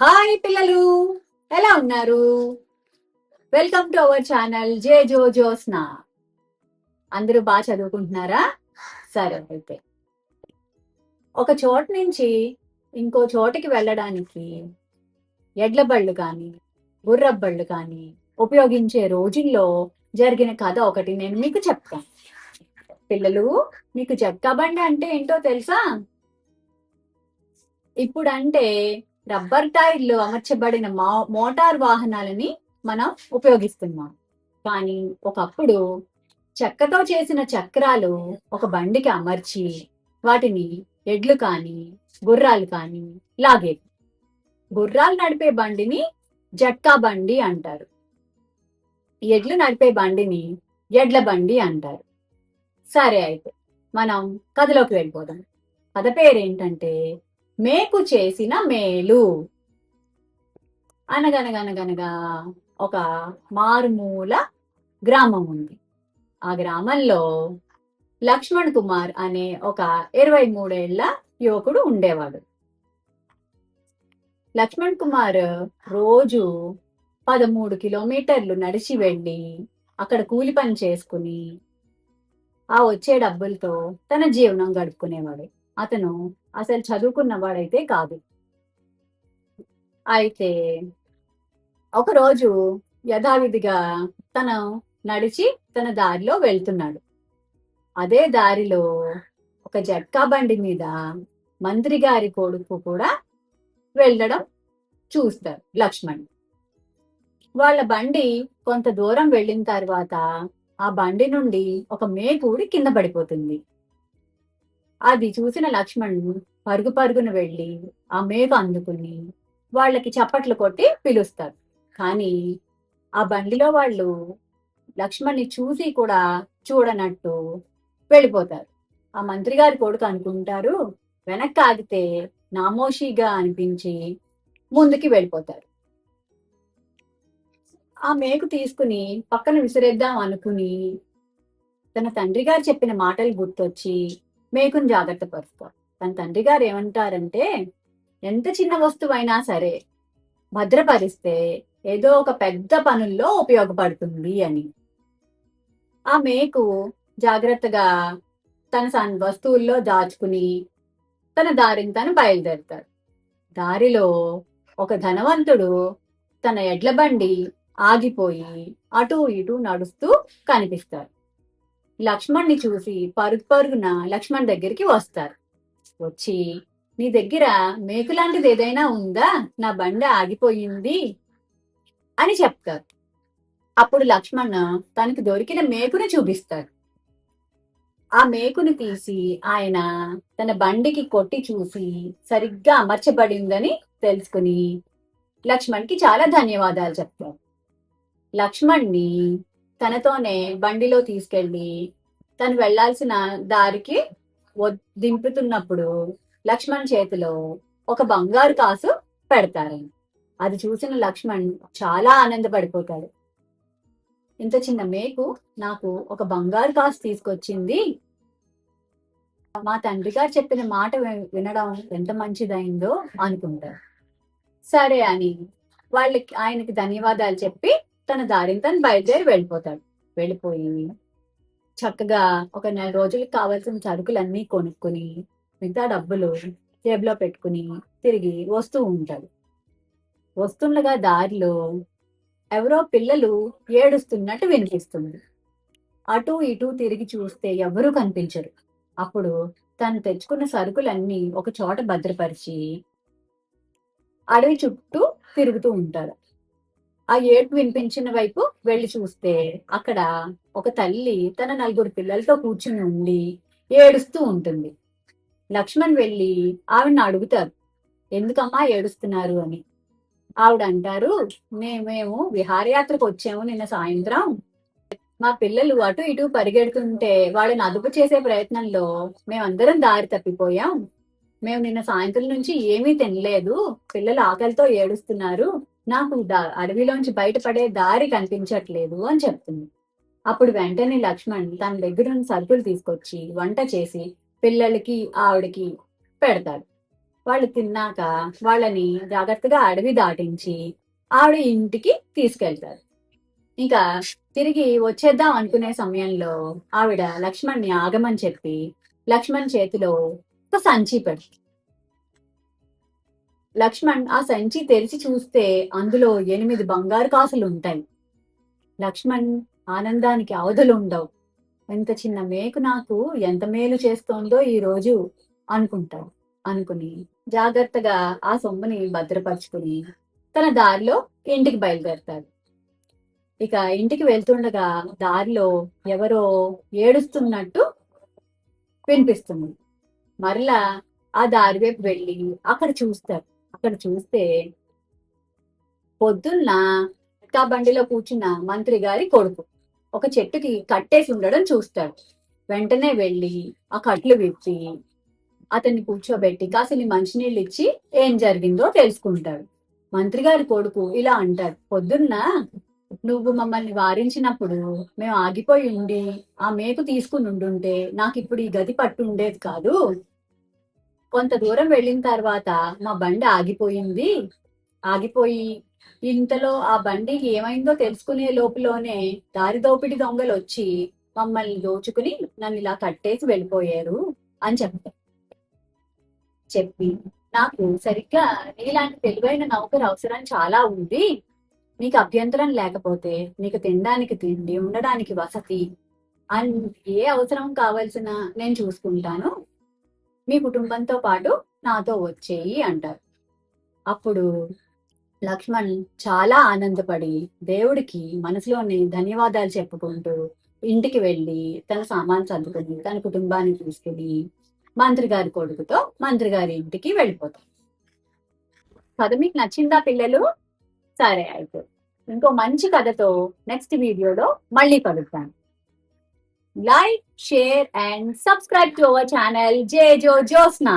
Hi పిల్లలు, ఎలా ఉన్నారు? వెల్కమ్ టు అవర్ ఛానల్ జే జో జోస్నా. అందరూ బాగా చదువుకుంటున్నారా? సరే అయితే ఒక చోట నుంచి ఇంకో చోటికి వెళ్ళడానికి ఎడ్ల బళ్ళు కానీ గుర్రపు బళ్ళు కానీ ఉపయోగించే రోజుల్లో జరిగిన కథ ఒకటి నేను మీకు చెప్తాను. పిల్లలు, మీకు జట్కా బండి అంటే ఏంటో తెలుసా? ఇప్పుడంటే రబ్బర్ టైర్లు అమర్చబడిన మోటార్ వాహనాలని మనం ఉపయోగిస్తున్నాం. కానీ ఒకప్పుడు చెక్కతో చేసిన చక్రాలు ఒక బండికి అమర్చి వాటిని ఎడ్లు కానీ గుర్రాలు కానీ లాగేవి. గుర్రాలు నడిపే బండిని జట్కా బండి అంటారు. ఎడ్లు నడిపే బండిని ఎడ్ల బండి అంటారు. సరే అయితే మనం కథలోకి వెళ్ళిపోదాం. కథ పేరేంటంటే మేకు చేసిన మేలు. అనగనగనగనగా ఒక మారుమూల గ్రామం ఉంది. ఆ గ్రామంలో లక్ష్మణ్ కుమార్ అనే ఒక 23 ఏళ్ల యువకుడు ఉండేవాడు. లక్ష్మణ్ కుమార్ రోజు 13 కిలోమీటర్లు నడిచి వెళ్ళి అక్కడ కూలి పని చేసుకుని ఆ వచ్చే డబ్బులతో తన జీవనం గడుపుకునేవాడు. అతను అసలు చదువుకున్నవాడైతే కాదు. అయితే ఒకరోజు యథావిధిగా తను నడిచి తన దారిలో వెళ్తున్నాడు. అదే దారిలో ఒక జట్కా బండి మీద మంత్రి గారి కొడుకు కూడా వెళ్ళడం చూస్తారు లక్ష్మణ్. వాళ్ళ బండి కొంత దూరం వెళ్ళిన తర్వాత ఆ బండి నుండి ఒక మేకుడి కింద పడిపోతుంది. అది చూసిన లక్ష్మణ్ పరుగు పరుగున వెళ్ళి ఆ మేకు అందుకుని వాళ్ళకి చప్పట్లు కొట్టి పిలుస్తారు. కానీ ఆ బండిలో వాళ్ళు లక్ష్మణ్ని చూసి కూడా చూడనట్టు వెళ్ళిపోతారు. ఆ మంత్రి గారి కొడుకు అనుకుంటారు, వెనక్కి ఆగితే నామోషిగా అనిపించి ముందుకి వెళ్ళిపోతారు. ఆ మేకు తీసుకుని పక్కన విసిరేద్దాం అనుకుని తన తండ్రి గారు చెప్పిన మాటలు గుర్తొచ్చి మేకుని జాగ్రత్త పరుస్తారు. తన తండ్రి గారు ఏమంటారంటే, ఎంత చిన్న వస్తువైనా సరే భద్రపరిస్తే ఏదో ఒక పెద్ద పనుల్లో ఉపయోగపడుతుంది అని. ఆ మేకు జాగ్రత్తగా తన వస్తువుల్లో దాచుకుని తన దారిని తను బయలుదేరుతాడు. దారిలో ఒక ధనవంతుడు తన ఎడ్ల బండి ఆగిపోయి అటు ఇటు నడుస్తూ కనిపిస్తారు. లక్ష్మణ్ని చూసి పరుగు పరుగున లక్ష్మణ్ దగ్గరికి వస్తారు. వచ్చి, నీ దగ్గర మేకు లాంటిది ఏదైనా ఉందా? నా బండి ఆగిపోయింది అని చెప్తారు. అప్పుడు లక్ష్మణ్ తనకి దొరికిన మేకుని చూపిస్తాడు. ఆ మేకుని తీసి ఆయన తన బండికి కొట్టి చూసి సరిగ్గా అమర్చబడిందని తెలుసుకుని లక్ష్మణ్కి చాలా ధన్యవాదాలు చెప్తారు. లక్ష్మణ్ని తనతోనే బండిలో తీసుకెళ్లి తను వెళ్లాల్సిన దారికి దింపుతున్నప్పుడు లక్ష్మణ్ చేతిలో ఒక బంగారు కాసు పెడతారు. అది చూసిన లక్ష్మణ్ చాలా ఆనందపడిపోతాడు. ఇంత చిన్న మేకు నాకు ఒక బంగారు కాసు తీసుకొచ్చింది, మా తండ్రి గారు చెప్పిన మాట వినడం ఎంత మంచిదైందో అనుకుంటారు. సరే అని ఆయనకి ధన్యవాదాలు చెప్పి తన దారిని తను బయలుదేరి వెళ్ళిపోతాడు. వెళ్ళిపోయి చక్కగా ఒక 4 రోజులకు కావాల్సిన సరుకులన్నీ కొనుక్కుని మిగతా డబ్బులు జేబులో పెట్టుకుని తిరిగి వస్తూ ఉంటాడు. వస్తుండగా దారిలో ఎవరో పిల్లలు ఏడుస్తున్నట్టు వినిపిస్తుంది. అటు ఇటు తిరిగి చూస్తే ఎవరూ కనిపించరు. అప్పుడు తను తెచ్చుకున్న సరుకులన్నీ ఒక చోట భద్రపరిచి అడవి చుట్టూ తిరుగుతూ ఉంటారు. ఆ ఏడుపు వినిపించిన వైపు వెళ్లి చూస్తే అక్కడ ఒక తల్లి తన 4 పిల్లలతో కూర్చుని ఉండి ఏడుస్తూ ఉంటుంది. లక్ష్మణ్ వెళ్ళి ఆవిడని అడుగుతారు, ఎందుకమ్మా ఏడుస్తున్నారు అని. ఆవిడ అంటారు, మేము విహారయాత్రకు వచ్చాము నిన్న సాయంత్రం. మా పిల్లలు అటు ఇటు పరిగెడుతుంటే వాళ్ళని అదుపు చేసే ప్రయత్నంలో మేమందరం దారి తప్పిపోయాం. మేము నిన్న సాయంత్రం నుంచి ఏమీ తినలేదు, పిల్లలు ఆకలితో ఏడుస్తున్నారు, నాకు అడవిలోంచి బయటపడే దారి కనిపించట్లేదు అని చెప్తుంది. అప్పుడు వెంటనే లక్ష్మణ్ తన దగ్గర సరుకులు తీసుకొచ్చి వంట చేసి పిల్లలకి ఆవిడకి పెడతాడు. వాళ్ళు తిన్నాక వాళ్ళని జాగ్రత్తగా అడవి దాటించి ఆవిడ ఇంటికి తీసుకెళ్తారు. ఇంకా తిరిగి వచ్చేద్దాం అనుకునే సమయంలో ఆవిడ లక్ష్మణ్ని ఆగమని చెప్పి లక్ష్మణ్ చేతిలో ఒక సంచి పెడుతుంది. లక్ష్మణ్ ఆ సంచి తెరిచి చూస్తే అందులో 8 బంగారు కాసులు ఉంటాయి. లక్ష్మణ్ ఆనందానికి అవధులుండవు. ఎంత చిన్న మేకు నాకు ఎంత మేలు చేస్తోందో ఈ రోజు అనుకుంటాడు. అనుకుని జాగ్రత్తగా ఆ సొమ్ముని భద్రపరుచుకుని తన దారిలో ఇంటికి బయలుదేరతాడు. ఇక ఇంటికి వెళ్తుండగా దారిలో ఎవరో ఏడుస్తున్నట్టు వినిపిస్తుంది. మరలా ఆ దారి వైపు వెళ్ళి అక్కడ చూస్తారు. అక్కడ చూస్తే పొద్దున్న ఇంకా బండిలో కూర్చున్న మంత్రి గారి కొడుకు ఒక చెట్టుకి కట్టేసి ఉండడం చూస్తాడు. వెంటనే వెళ్ళి ఆ కట్లు విప్పి అతన్ని కూర్చోబెట్టి కాసిని మంచినీళ్ళు ఇచ్చి ఏం జరిగిందో తెలుసుకుంటాడు. మంత్రి గారి కొడుకు ఇలా అంటాడు, పొద్దున్న నువ్వు మమ్మల్ని వారించినప్పుడు మేము ఆగిపోయి ఉండి ఆ మేకు తీసుకుని ఉండుంటే నాకు ఇప్పుడు ఈ గది పట్టు ఉండేది కాదు. కొంత దూరం వెళ్ళిన తర్వాత మా బండి ఆగిపోయింది. ఆగిపోయి ఇంతలో ఆ బండికి ఏమైందో తెలుసుకునే లోపులోనే దారి దోపిడి దొంగలు వచ్చి మమ్మల్ని దోచుకుని నన్ను ఇలా కట్టేసి వెళ్ళిపోయారు అని చెప్పి నాకు సరిగ్గా నీలాంటి తెలివైన నౌకరు అవసరం చాలా ఉంది. నీకు అభ్యంతరం లేకపోతే నీకు తినడానికి తిండి, ఉండడానికి వసతి, ఏ అవసరం కావాల్సిన నేను చూసుకుంటాను. మీ కుటుంబంతో పాటు నాతో వచ్చేయి అంటారు. అప్పుడు లక్ష్మణ్ చాలా ఆనందపడి దేవుడికి మనసులోని ధన్యవాదాలు చెప్పుకుంటూ ఇంటికి వెళ్ళి తన సామాన్ సర్దుకుని తన కుటుంబాన్ని తీసుకుని మంత్రి గారి కొడుకుతో మంత్రి గారి ఇంటికి వెళ్ళిపోతారు. కథ మీకు నచ్చిందా పిల్లలు? సరే అయితే ఇంకో మంచి కథతో నెక్స్ట్ వీడియోలో మళ్ళీ కలుద్దాం. Like, share and subscribe to our channel J Jo Josna.